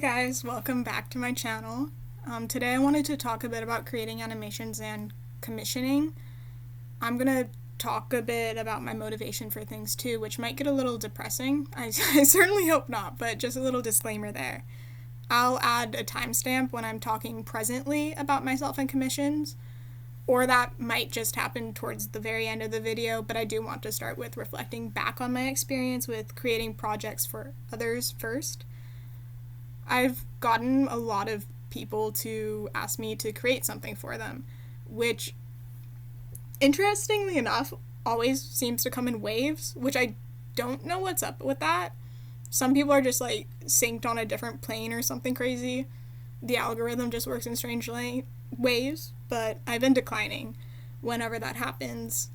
guys, welcome back to my channel. Today I wanted to talk a bit about creating animations and commissioning. I'm gonna talk a bit about my motivation for things too, which might get a little depressing. I certainly hope not, but just a little disclaimer there. I'll add a timestamp when I'm talking presently about myself and commissions, or that might just happen towards the very end of the video, but I do want to start with reflecting back on my experience with creating projects for others first. I've gotten a lot of people to ask me to create something for them, which, interestingly enough, always seems to come in waves, which I don't know what's up with that. Some people are just like synced on a different plane or something crazy. The algorithm just works in strange ways, but I've been declining whenever that happens.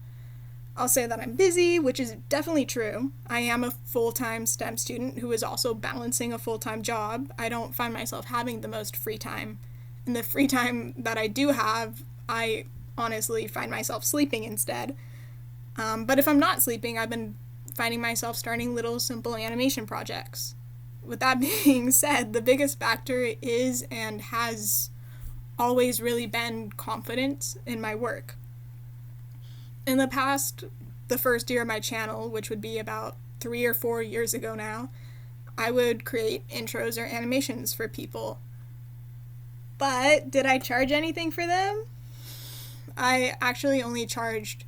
I'll say that I'm busy, which is definitely true. I am a full-time STEM student who is also balancing a full-time job. I don't find myself having the most free time. And the free time that I do have, I honestly find myself sleeping instead. But if I'm not sleeping, I've been finding myself starting little simple animation projects. With that being said, the biggest factor is and has always really been confidence in my work. In the past, the first year of my channel, which would be about 3 or 4 years ago now, I would create intros or animations for people. But did I charge anything for them? I actually only charged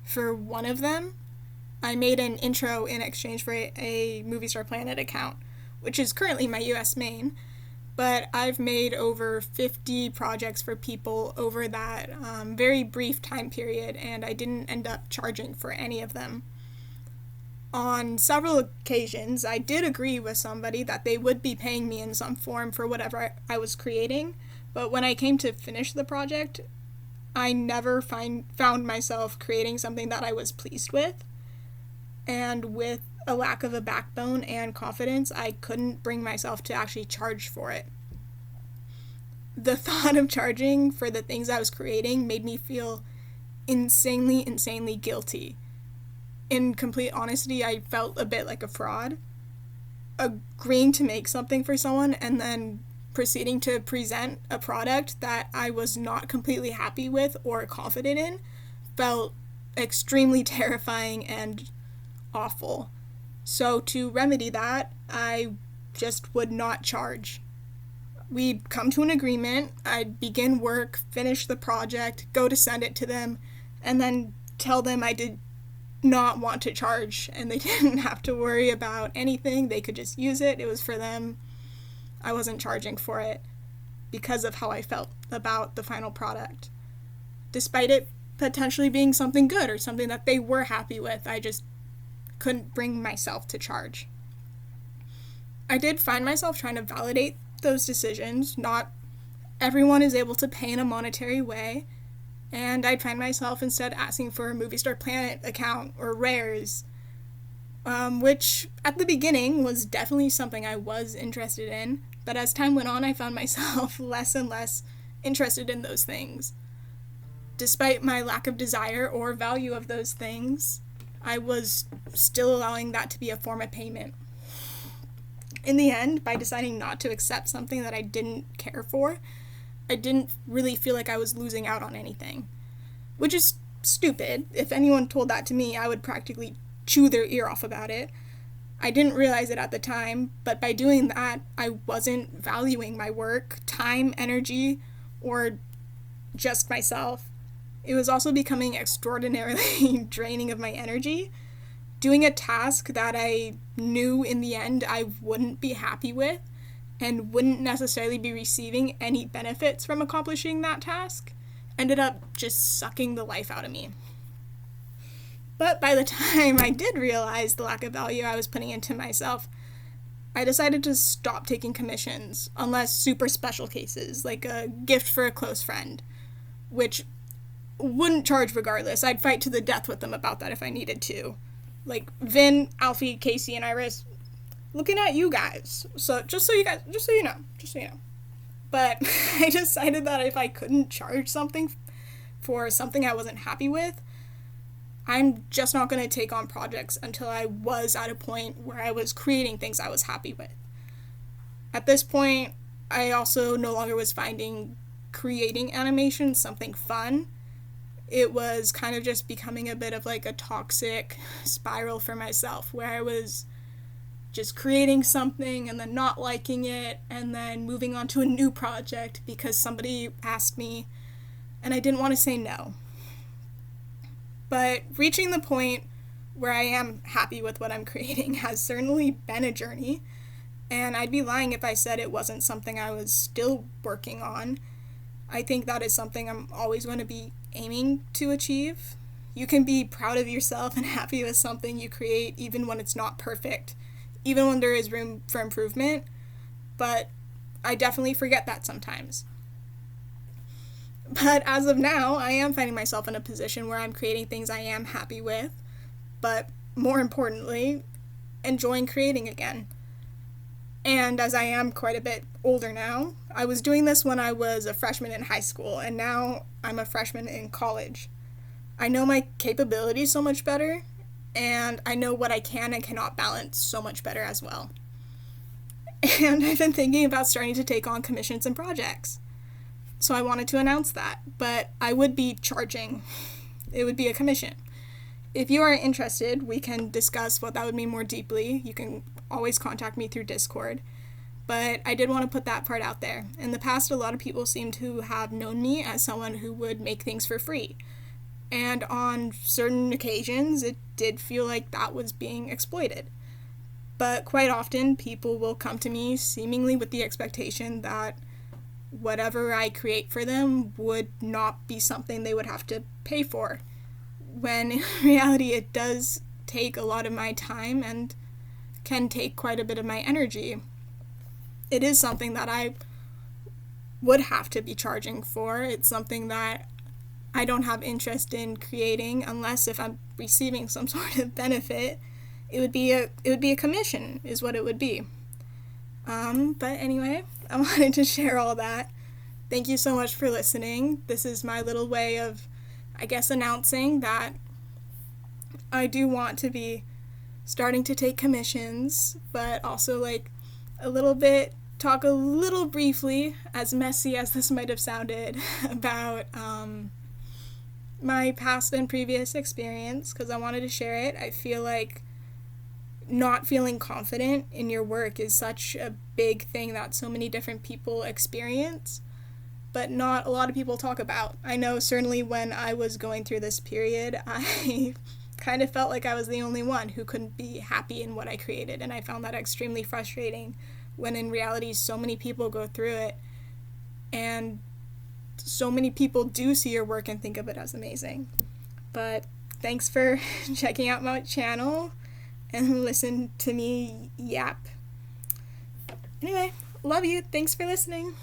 for one of them. I made an intro in exchange for a Movie Star Planet account, which is currently my US main, but I've made over 50 projects for people over that very brief time period, and I didn't end up charging for any of them. On several occasions, I did agree with somebody that they would be paying me in some form for whatever I was creating, but when I came to finish the project, I never found myself creating something that I was pleased with, and with a lack of a backbone and confidence, I couldn't bring myself to actually charge for it. The thought of charging for the things I was creating made me feel insanely guilty. In complete honesty, I felt a bit like a fraud. Agreeing to make something for someone and then proceeding to present a product that I was not completely happy with or confident in felt extremely terrifying and awful. So to remedy that, I just would not charge. We'd come to an agreement, I'd begin work, finish the project, go to send it to them, and then tell them I did not want to charge, and they didn't have to worry about anything, they could just use it, it was for them. I wasn't charging for it because of how I felt about the final product. Despite it potentially being something good or something that they were happy with, I just couldn't bring myself to charge. I did find myself trying to validate those decisions. Not everyone is able to pay in a monetary way, and I'd find myself instead asking for a Movie Star Planet account or rares, which at the beginning was definitely something I was interested in, but as time went on I found myself less and less interested in those things. Despite my lack of desire or value of those things, I was still allowing that to be a form of payment. In the end, by deciding not to accept something that I didn't care for, I didn't really feel like I was losing out on anything. Which is stupid. If anyone told that to me, I would practically chew their ear off about it. I didn't realize it at the time, but by doing that, I wasn't valuing my work, time, energy, or just myself. It was also becoming extraordinarily draining of my energy. Doing a task that I knew in the end I wouldn't be happy with and wouldn't necessarily be receiving any benefits from accomplishing that task ended up just sucking the life out of me. But by the time I did realize the lack of value I was putting into myself, I decided to stop taking commissions, unless super special cases, like a gift for a close friend, which wouldn't charge regardless. I'd fight to the death with them about that if I needed to. Like Vin, Alfie, Casey, and Iris, looking at you guys. So just so you know. But I decided that if I couldn't charge something for something I wasn't happy with, I'm just not going to take on projects until I was at a point where I was creating things I was happy with. At this point, I also no longer was finding creating animation something fun. It was kind of just becoming a bit of like a toxic spiral for myself, where I was just creating something and then not liking it and then moving on to a new project because somebody asked me and I didn't want to say no. But reaching the point where I am happy with what I'm creating has certainly been a journey, and I'd be lying if I said it wasn't something I was still working on. I think that is something I'm always going to be aiming to achieve. You can be proud of yourself and happy with something you create even when it's not perfect, even when there is room for improvement, but I definitely forget that sometimes. But as of now, I am finding myself in a position where I'm creating things I am happy with, but more importantly, enjoying creating again. And as I am quite a bit older now, I was doing this when I was a freshman in high school, and now I'm a freshman in college. I know my capabilities so much better, and I know what I can and cannot balance so much better as well. And I've been thinking about starting to take on commissions and projects. So I wanted to announce that, but I would be charging. It would be a commission. If you are interested, we can discuss what that would mean more deeply. You can always contact me through Discord. But I did want to put that part out there. In the past, a lot of people seem to have known me as someone who would make things for free. And on certain occasions, it did feel like that was being exploited. But quite often, people will come to me seemingly with the expectation that whatever I create for them would not be something they would have to pay for, when in reality it does take a lot of my time and can take quite a bit of my energy. It is something that I would have to be charging for. It's something that I don't have interest in creating unless if I'm receiving some sort of benefit. It would be a commission is what it would be. But anyway, I wanted to share all that. Thank you so much for listening. This is my little way of, I guess, announcing that I do want to be starting to take commissions, but also talk a little briefly, as messy as this might have sounded, about my past and previous experience, because I wanted to share it. I feel like not feeling confident in your work is such a big thing that so many different people experience, but not a lot of people talk about. I know certainly when I was going through this period, I kind of felt like I was the only one who couldn't be happy in what I created, and I found that extremely frustrating, when in reality so many people go through it, and so many people do see your work and think of it as amazing. But thanks for checking out my channel and listen to me yap. Anyway, love you. Thanks for listening.